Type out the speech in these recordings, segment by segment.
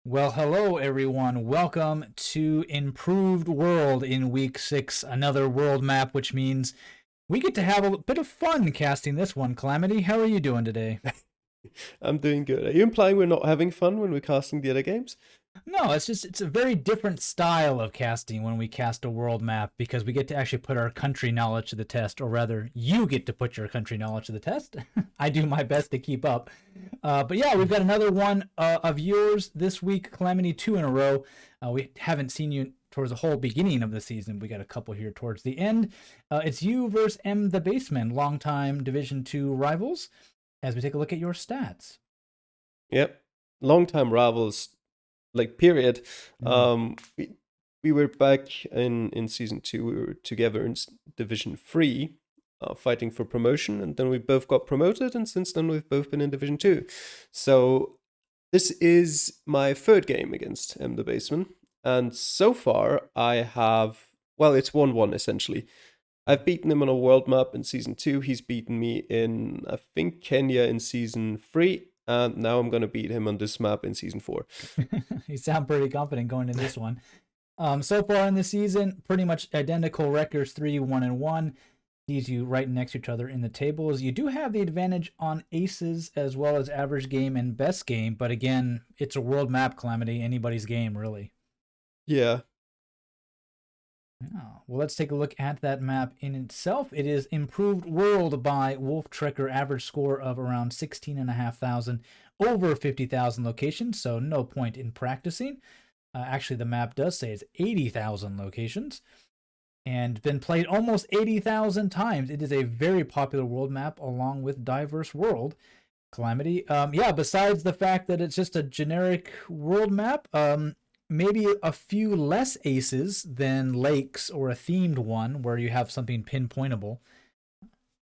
Well, hello everyone. Welcome to Improved World in week 6, another world map, which means we get to have a bit of fun casting this one. Calamity, how are you doing today? I'm doing good. Are you implying we're not having fun when we're casting the other games? No, it's a very different style of casting when we cast a world map because we get to actually put our country knowledge to the test, or rather, you get to put your country knowledge to the test. I do my best to keep up. But yeah, we've got another one of yours this week, Calamity, 2 in a row. We haven't seen you towards the whole beginning of the season. We got a couple here towards the end. It's you versus MTheBassman, longtime Division 2 rivals, as we take a look at your stats. Yep. Long time rivals, like period. Mm. We were back in season 2. We were together in Division 3, fighting for promotion, and then we both got promoted, and since then we've both been in Division 2. So this is my third game against the Baseman, and so far I have, well, it's 1-1 essentially. I've beaten him on a world map in season 2. He's beaten me in, I think, Kenya in season 3. And now I'm going to beat him on this map in season 4. You sound pretty confident going into this one. So far in the season, pretty much identical records 3-1-1. These you right next to each other in the tables. You do have the advantage on aces as well as average game and best game, but again, it's a world map, Calamity. Anybody's game, really. Yeah. Oh, well, let's take a look at that map in itself. It is Improved World by Wolf Trekker, average score of around 16,500, over 50,000 locations, so no point in practicing. Actually, the map does say it's 80,000 locations and been played almost 80,000 times. It is a very popular world map along with Diverse World. Calamity. Yeah, besides the fact that it's just a generic world map, maybe a few less aces than lakes or a themed one where you have something pinpointable.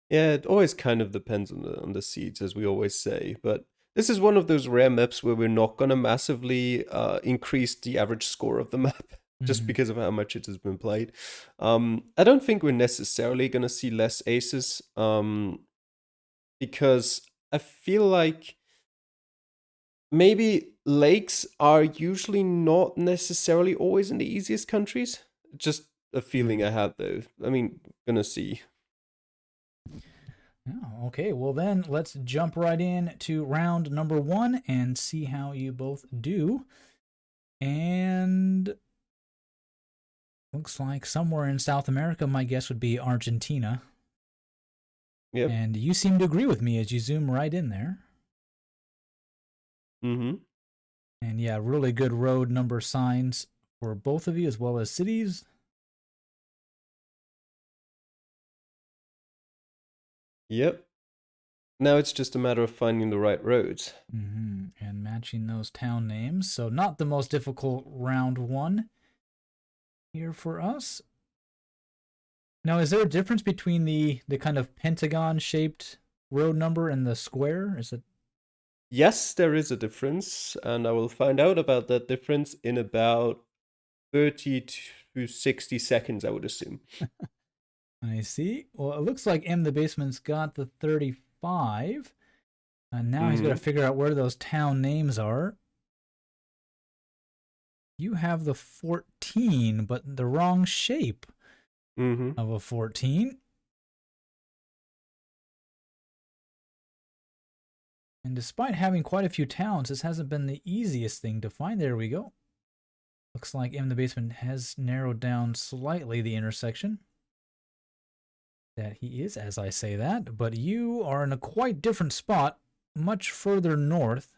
Yeah, it always kind of depends on the seeds, as we always say. But this is one of those rare maps where we're not going to massively increase the average score of the map just Mm-hmm. because of how much it has been played. I don't think we're necessarily going to see less aces because I feel like maybe lakes are usually not necessarily always in the easiest countries. Just a feeling I had though. I mean, gonna see. Oh, okay, well then let's jump right in to round number 1 and see how you both do. And looks like somewhere in South America, my guess would be Argentina. Yep. And you seem to agree with me as you zoom right in there. Mm-hmm. And yeah, really good road number signs for both of you as well as cities. Yep. Now it's just a matter of finding the right roads. And matching those town names. So not the most difficult round 1 here for us. Now, is there a difference between the kind of pentagon shaped road number and the square? Is it? Yes, there is a difference, and I will find out about that difference in about 30 to 60 seconds, I would assume. I see. Well, it looks like MTheBassman's got the 35. And now he's got to Mm-hmm. figure out where those town names are. You have the 14, but the wrong shape Mm-hmm. of a 14. And despite having quite a few towns, this hasn't been the easiest thing to find. There we go. Looks like MTheBassman has narrowed down slightly the intersection. That he is, as I say that, but you are in a quite different spot, much further north.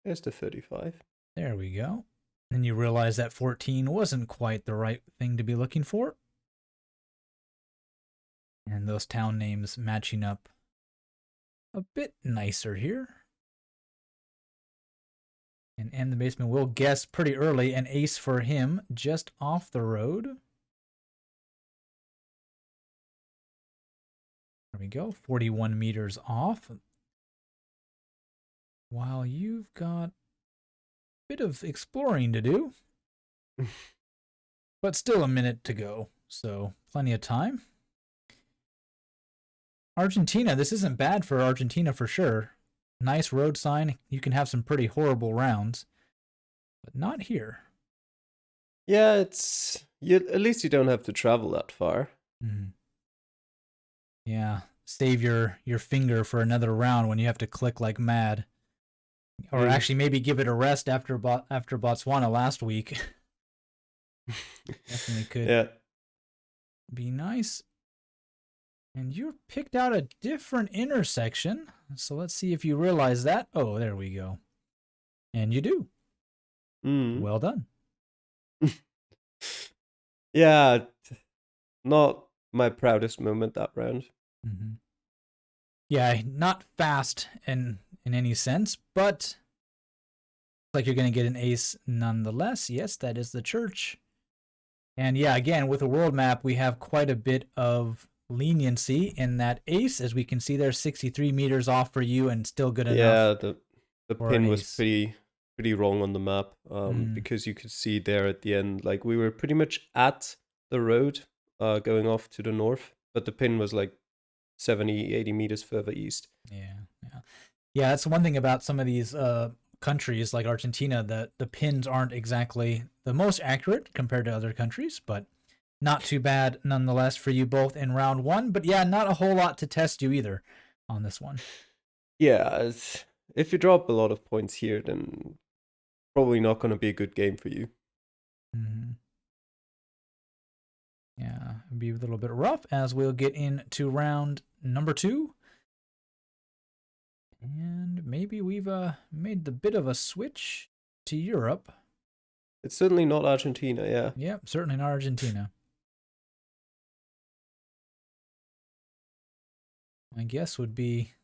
There's the 35. There we go. And you realize that 14 wasn't quite the right thing to be looking for. And those town names matching up a bit nicer here. And MTheBassman will guess pretty early an ace for him just off the road. There we go, 41 meters off. While you've got a bit of exploring to do, but still a minute to go, so plenty of time. Argentina, this isn't bad for Argentina for sure. Nice road sign. You can have some pretty horrible rounds, but not here. Yeah, it's you. At least you don't have to travel that far. Mm. Yeah, save your finger for another round when you have to click like mad, or actually maybe give it a rest after Botswana last week. Definitely could be nice. And you picked out a different intersection, so let's see if you realize that. Oh, there we go. And you do. Well done. Yeah, not my proudest moment that round. Mm-hmm. Yeah, not fast in any sense, but like you're going to get an ace nonetheless. Yes, that is the church. And yeah, again, with a world map, we have quite a bit of leniency in that ace, as we can see there, 63 meters off for you and still good enough. Yeah, the pin was pretty wrong on the map, because you could see there at the end, like we were pretty much at the road going off to the north, but the pin was like 70, 80 meters further east. Yeah, that's one thing about some of these countries like Argentina, that the pins aren't exactly the most accurate compared to other countries, but not too bad nonetheless for you both in round one. But yeah, not a whole lot to test you either on this one. Yeah, if you drop a lot of points here, then probably not going to be a good game for you. Mm-hmm. Yeah, it'd be a little bit rough as we'll get into round number 2. And maybe we've made the bit of a switch to Europe. It's certainly not Argentina, yeah. Yep, certainly not Argentina. My guess would be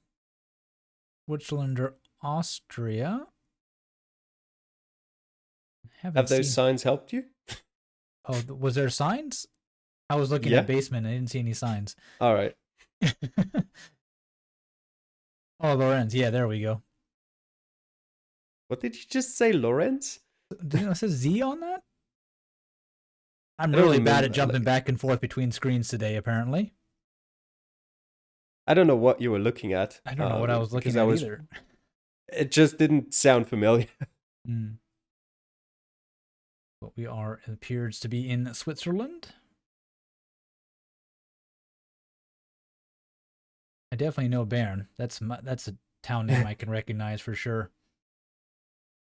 Switzerland or Austria. Have those signs helped you? Oh, was there signs? I was looking at basement. I didn't see any signs. All right. Oh, Lorenz. Yeah, there we go. What did you just say, Lorenz? Did it say Z on that? I'm really bad at jumping back and forth between screens today, apparently. I don't know what you were looking at. I don't know what I was looking at either. It just didn't sound familiar. But we are, it appears to be in Switzerland. I definitely know Bern. That's a town name I can recognize for sure.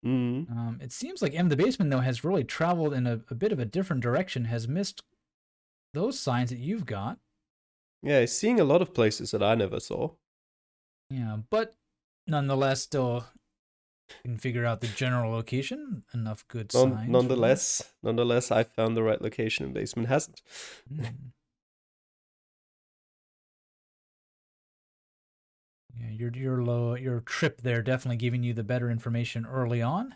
It seems like MTheBassman, though, has really traveled in a bit of a different direction, has missed those signs that you've got. Yeah, he's seeing a lot of places that I never saw. Yeah, but nonetheless, still can figure out the general location. Enough good signs. Nonetheless, I found the right location and Basement hasn't. Yeah, your trip there definitely giving you the better information early on.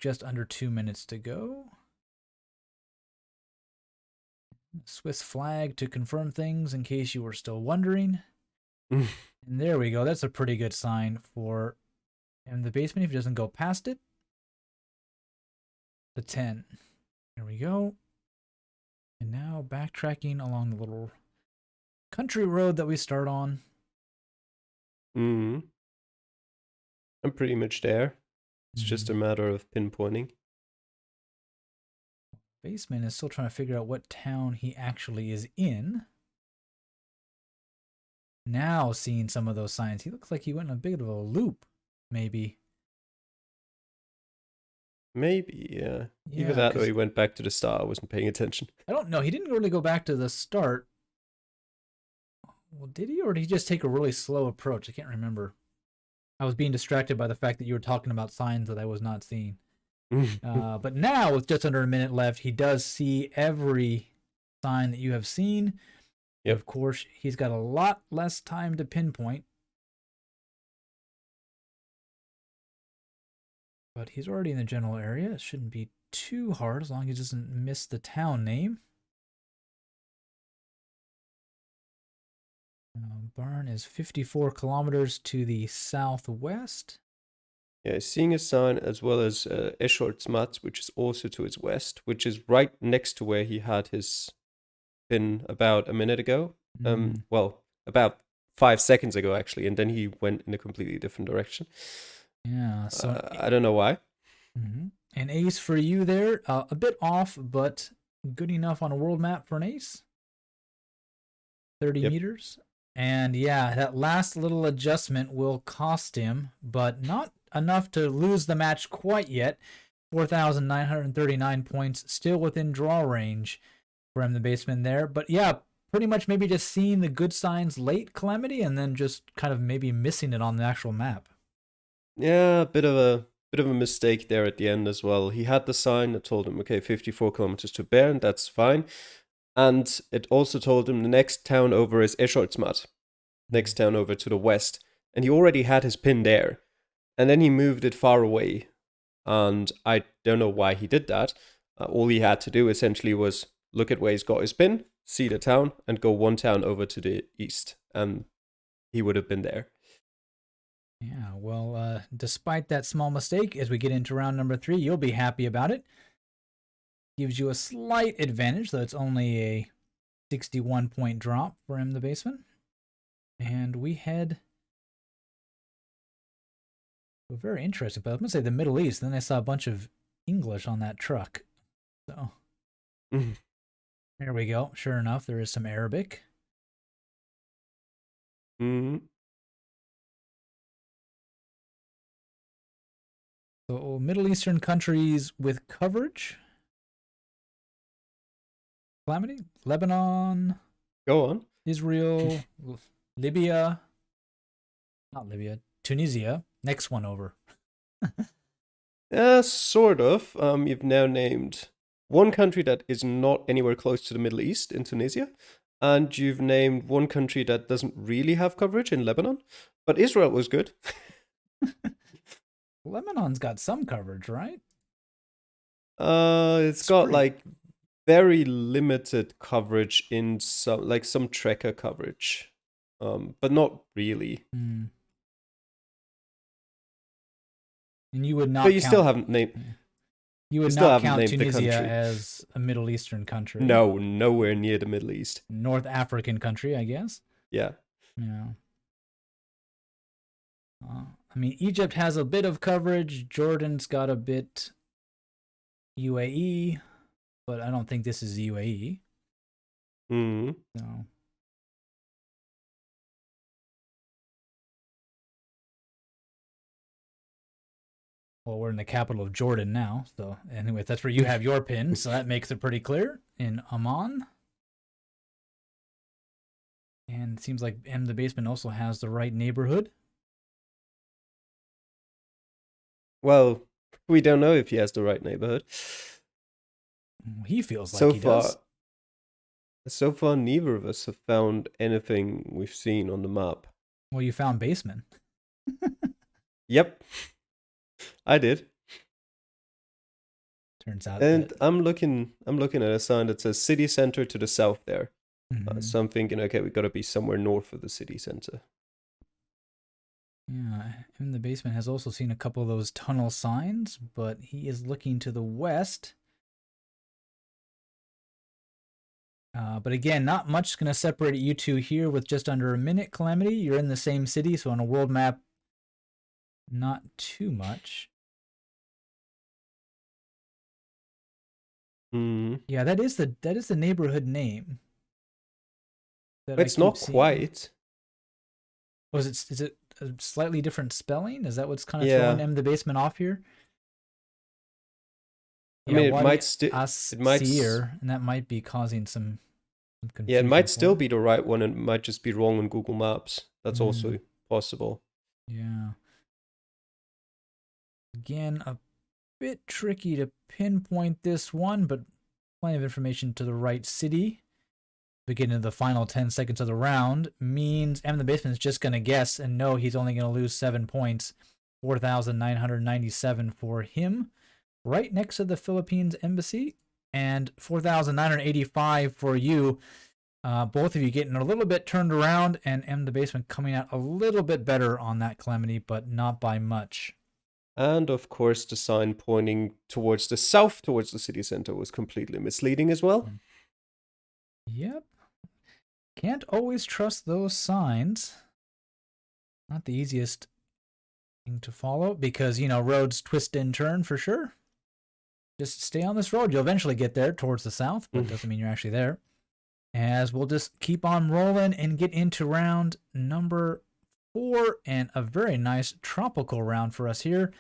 Just under 2 minutes to go. Swiss flag to confirm things in case you were still wondering. And there we go. That's a pretty good sign for MTheBassman if he doesn't go past it. The 10. There we go. And now backtracking along the little country road that we start on. I'm pretty much there. It's just a matter of pinpointing. Bassman is still trying to figure out what town he actually is in. Now seeing some of those signs, he looks like he went in a bit of a loop, maybe. Maybe, yeah. Either that or he went back to the start. I wasn't paying attention. I don't know. He didn't really go back to the start. Well, did he? Or did he just take a really slow approach? I can't remember. I was being distracted by the fact that you were talking about signs that I was not seeing. But now, with just under a minute left, he does see every sign that you have seen. Yep. Of course, he's got a lot less time to pinpoint. But he's already in the general area. It shouldn't be too hard as long as he doesn't miss the town name. Bern is 54 kilometers to the southwest. Yeah, seeing a sign as well as Escholzmatz, which is also to its west, which is right next to where he had his pin about a minute ago. Well, about 5 seconds ago, actually, and then he went in a completely different direction. Yeah, so I don't know why. An ace for you there. A bit off, but good enough on a world map for an ace. 30 meters. And yeah, that last little adjustment will cost him, but not enough to lose the match quite yet. 4,939 points, still within draw range for MTheBassman there. But yeah, pretty much maybe just seeing the good signs late, Calamity, and then just kind of maybe missing it on the actual map. Yeah, a bit of a mistake there at the end as well. He had the sign that told him, okay, 54 kilometers to Bern, that's fine. And it also told him the next town over is Escholzmatt, next town over to the west. And he already had his pin there. And then he moved it far away. And I don't know why he did that. All he had to do essentially was look at where he's got his pin, see the town, and go one town over to the east. And he would have been there. Yeah, well, despite that small mistake, as we get into round number 3, you'll be happy about it. Gives you a slight advantage, though it's only a 61-point drop for MTheBassman. And we head to a very interesting place. I'm going to say the Middle East, then I saw a bunch of English on that truck. So, there we go. Sure enough, there is some Arabic. So, Middle Eastern countries with coverage. Calamity, Lebanon. Go on. Israel, Libya. Not Libya, Tunisia. Next one over. Sort of. You've now named one country that is not anywhere close to the Middle East in Tunisia, and you've named one country that doesn't really have coverage in Lebanon, but Israel was good. Lebanon's got some coverage, right? It's got like very limited coverage in some tracker coverage, but not really. And you would not. But you still haven't named. You would not count Tunisia as a Middle Eastern country. No, nowhere near the Middle East. North African country, I guess. Yeah. Yeah. I mean, Egypt has a bit of coverage. Jordan's got a bit. UAE, but I don't think this is UAE. So. Well, we're in the capital of Jordan now. So anyway, that's where you have your pin. So that makes it pretty clear. In Amman. And it seems like MTheBassman also has the right neighborhood. Well, we don't know if he has the right neighborhood. He feels like he does. So far, neither of us have found anything we've seen on the map. Well, you found Bassman. Yep. I did. Turns out. And I'm looking at a sign that says city center to the south there. So I'm thinking, okay, we got to be somewhere north of the city center. Yeah, MTheBassman has also seen a couple of those tunnel signs, but he is looking to the west. But again, not much going to separate you two here with just under a minute, Calamity. You're in the same city, so on a world map, not too much. Yeah, that is the neighborhood name. It's not quite. Oh, is it a slightly different spelling? Is that what's kind of throwing MTheBassman off here? I mean, it might and that might be causing some confusion. Yeah, it might still be the right one, and it might just be wrong on Google Maps. That's also possible. Yeah. Again, a bit tricky to pinpoint this one, but plenty of information to the right city. Beginning of the final 10 seconds of the round means MTheBassman is just going to guess and know he's only going to lose 7 points. 4,997 for him. Right next to the Philippines embassy, and 4,985 for you. Both of you getting a little bit turned around, and MTheBassman coming out a little bit better on that Calamity, but not by much. And of course, the sign pointing towards the south, towards the city center, was completely misleading as well. Yep. Can't always trust those signs. Not the easiest thing to follow because, roads twist and turn for sure. Just stay on this road. You'll eventually get there towards the south, but it doesn't mean you're actually there. As we'll just keep on rolling and get into round number 4, and a very nice tropical round for us here.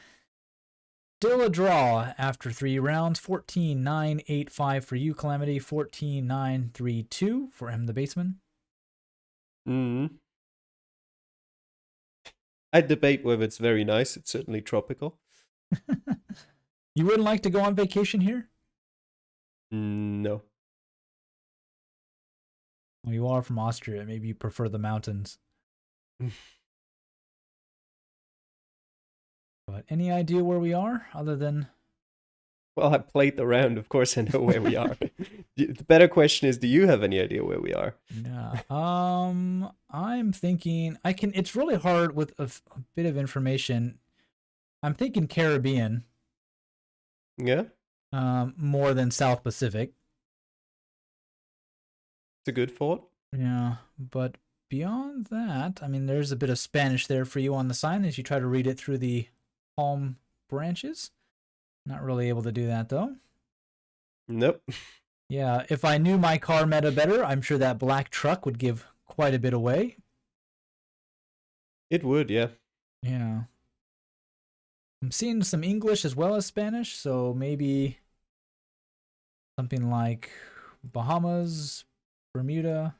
Still a draw after 3 rounds. 14-9-8-5 for you, Calamity. 14-9-3-2 for MTheBassman. I debate whether it's very nice. It's certainly tropical. You wouldn't like to go on vacation here? No. Well, you are from Austria. Maybe you prefer the mountains. But any idea where we are other than... Well, I played the round. Of course I know where we are. The better question is, do you have any idea where we are? Yeah. I'm thinking... It's really hard with a bit of information. I'm thinking Caribbean. Yeah? More than South Pacific. It's a good thought. Yeah, but beyond that, there's a bit of Spanish there for you on the sign as you try to read it through the palm branches. Not really able to do that, though. Nope. Yeah, if I knew my car meta better, I'm sure that black truck would give quite a bit away. It would, yeah. Yeah. I'm seeing some English as well as Spanish, so maybe something like Bahamas, Bermuda,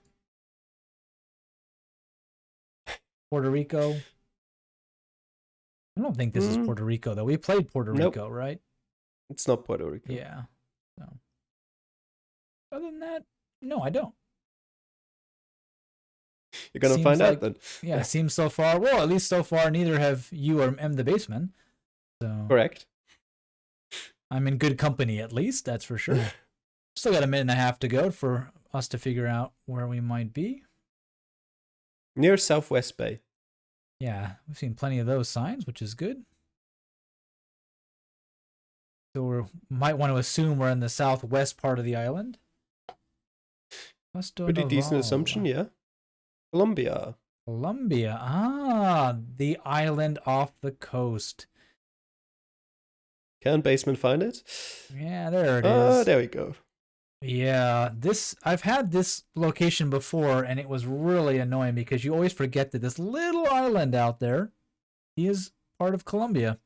Puerto Rico. I don't think this is Puerto Rico, though. We played Puerto Rico, right? It's not Puerto Rico. Yeah. So, other than that, no, I don't. You're going to find out then. Yeah, it seems so far. Well, at least so far, neither have you or MTheBassman. So correct. I'm in good company, at least, that's for sure. Still got a minute and a half to go for us to figure out where we might be. Near Southwest Bay. Yeah, we've seen plenty of those signs, which is good. So we might want to assume we're in the southwest part of the island. Pretty decent assumption, yeah. Colombia. Colombia. Ah, the island off the coast. Can Bassman find it? Yeah, there it is. Ah, there we go. Yeah, I've had this location before, and it was really annoying because you always forget that this little island out there is part of Colombia.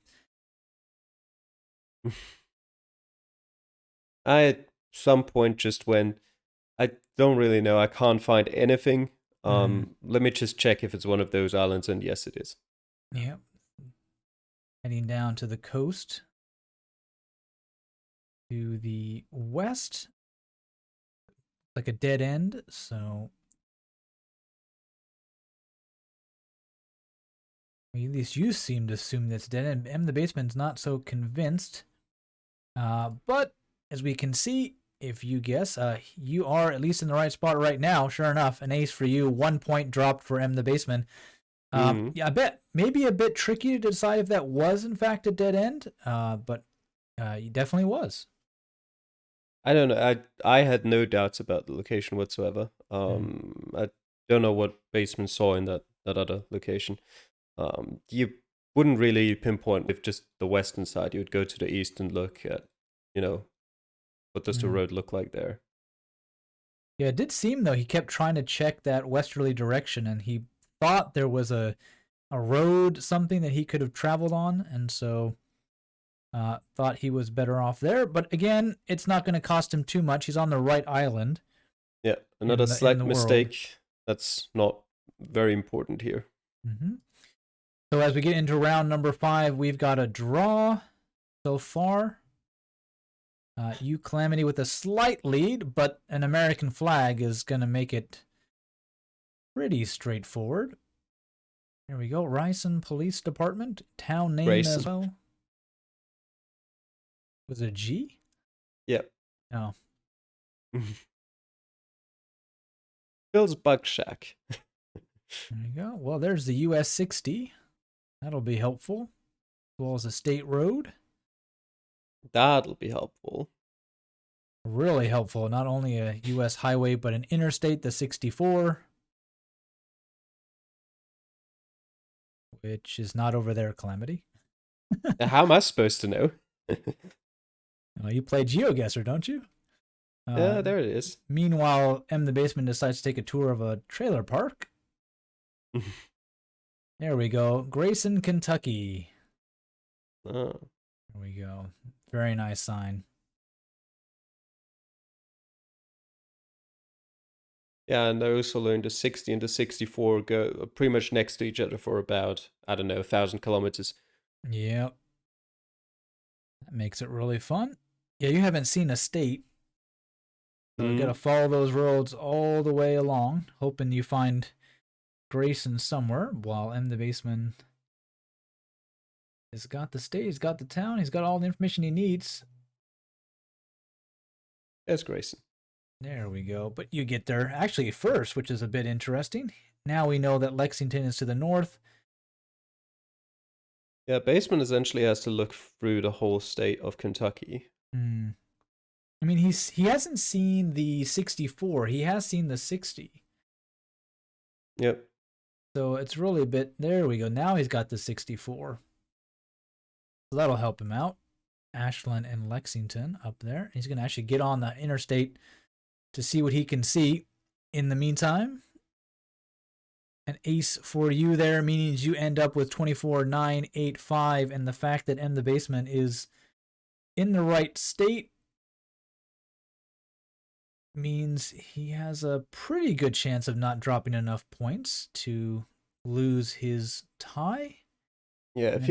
I at some point just went, I don't really know. I can't find anything. Let me just check if it's one of those islands, and yes, it is. Yep. Heading down to the coast. To the west. Like a dead end, so... At least you seem to assume that's dead end. MTheBassman's not so convinced. But, as we can see, if you guess, you are at least in the right spot right now. Sure enough, an ace for you. 1 point dropped for MTheBassman. Yeah, I bet maybe a bit tricky to decide if that was in fact a dead end, but it definitely was. I don't know. I had no doubts about the location whatsoever. I don't know what Bassman saw in that other location. You wouldn't really pinpoint with just the western side. You would go to the east and look at, what does the road look like there. Yeah, it did seem, though, he kept trying to check that westerly direction, and he thought there was a road, something that he could have traveled on, and so thought he was better off there. But again, it's not going to cost him too much. He's on the right island. Yeah, another slight mistake. That's not very important here. So as we get into round number 5, we've got a draw so far. You, Calamity, with a slight lead, but an American flag is going to make it pretty straightforward. Here we go. Ryson Police Department. Town name Grayson. as well. Was it a G? Yep. Oh. Bill's Bug Shack. There you go. Well, there's the US 60. That'll be helpful. As well as a state road. That'll be helpful. Really helpful. Not only a U.S. highway, but an interstate, the 64, which is not over there, Calamity. How am I supposed to know? You play Geoguessr, don't you? Yeah, there it is. Meanwhile, MTheBassman decides to take a tour of a trailer park. There we go. Grayson, Kentucky. Oh. There we go. Very nice sign. Yeah, and I also learned the 60 and the 64 go pretty much next to each other for about, I don't know, 1,000 kilometers. Yep. That makes it really fun. Yeah, you haven't seen a state. So you gotta follow those roads all the way along, hoping you find Grayson somewhere, while MTheBassman has got the state, he's got the town, he's got all the information he needs. There's Grayson. There we go. But you get there actually first, which is a bit interesting. Now we know that Lexington is to the north. Yeah, Bassman essentially has to look through the whole state of Kentucky. I mean, he hasn't seen the 64. He has seen the 60. Yep. So it's really a bit. There we go. Now he's got the 64. So that'll help him out. Ashland and Lexington up there. He's going to actually get on the interstate to see what he can see. In the meantime, an ace for you there, meaning you end up with 24,985. And the fact that MTheBassman is in the right state means he has a pretty good chance of not dropping enough points to lose his tie. Yeah, if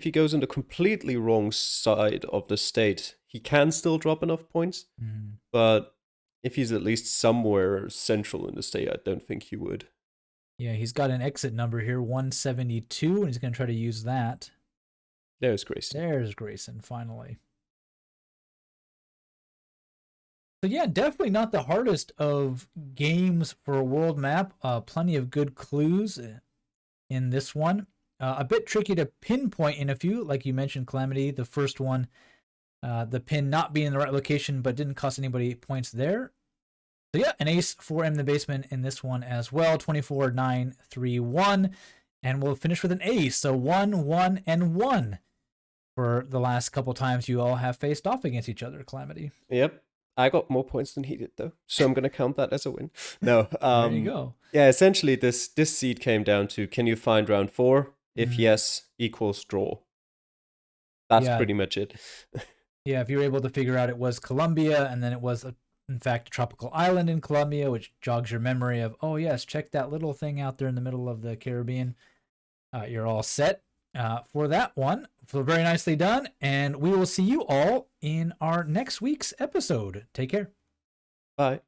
he goes on the completely wrong side of the state, he can still drop enough points. But if he's at least somewhere central in the state, I don't think he would. Yeah, he's got an exit number here, 172, and he's going to try to use that. There's Grayson. There's Grayson, finally. So yeah, definitely not the hardest of games for a world map. Plenty of good clues in this one. A bit tricky to pinpoint in a few, like you mentioned, Calamity. The first one, the pin not being in the right location, but didn't cost anybody points there. So yeah, an ace for MTheBassman in this one as well, 24,931. And we'll finish with an ace. So 1, 1, and 1 for the last couple times you all have faced off against each other, Calamity. Yep. I got more points than he did, though, so I'm going to count that as a win. No, there you go. Yeah, essentially, this seed came down to, can you find round 4? If yes, equals draw. That's pretty much it. Yeah, if you were able to figure out it was Colombia, and then it was, in fact, a tropical island in Colombia, which jogs your memory of, oh, yes, check that little thing out there in the middle of the Caribbean. You're all set for that one. So very nicely done. And we will see you all in our next week's episode. Take care. Bye.